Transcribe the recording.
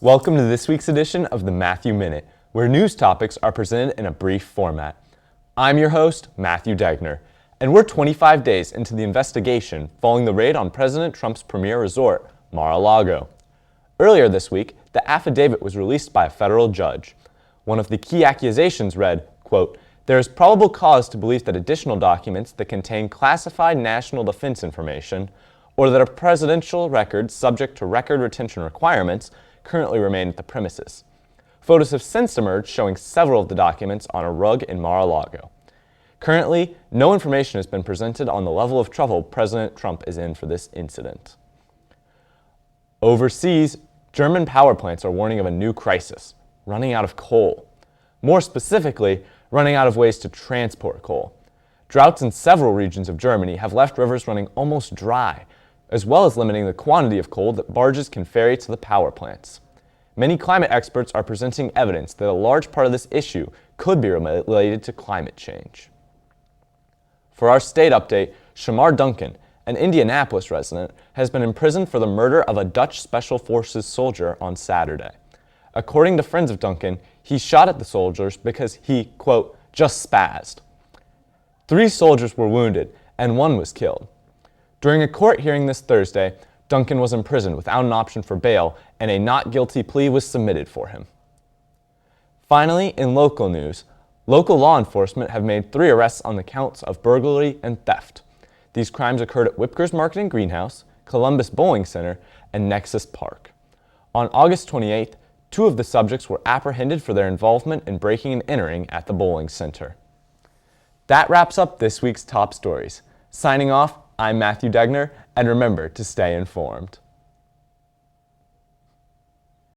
Welcome to this week's edition of the Matthew Minute, where news topics are presented in a brief format. I'm your host, Matthew Degner, and we're 25 days into the investigation following the raid on President Trump's premier resort, Mar-a-Lago. Earlier this week, the affidavit was released by a federal judge. One of the key accusations read, quote, "There is probable cause to believe that additional documents that contain classified national defense information or that are presidential records subject to record retention requirements currently remain at the premises." Photos have since emerged showing several of the documents on a rug in Mar-a-Lago. Currently, no information has been presented on the level of trouble President Trump is in for this incident. Overseas, German power plants are warning of a new crisis, running out of coal. More specifically, running out of ways to transport coal. Droughts in several regions of Germany have left rivers running almost dry, as well as limiting the quantity of coal that barges can ferry to the power plants. Many climate experts are presenting evidence that a large part of this issue could be related to climate change. For our state update, Shamar Duncan, an Indianapolis resident, has been imprisoned for the murder of a Dutch Special Forces soldier on Saturday. According to friends of Duncan, he shot at the soldiers because he, quote, just spazzed. 3 soldiers were wounded and 1 was killed. During a court hearing this Thursday, Duncan was imprisoned without an option for bail, and a not guilty plea was submitted for him. Finally, in local news, local law enforcement have made 3 arrests on the counts of burglary and theft. These crimes occurred at Whipker's Market and Greenhouse, Columbus Bowling Center, and Nexus Park. On August 28th, 2 of the subjects were apprehended for their involvement in breaking and entering at the bowling center. That wraps up this week's top stories. Signing off, I'm Matthew Degner, and remember to stay informed.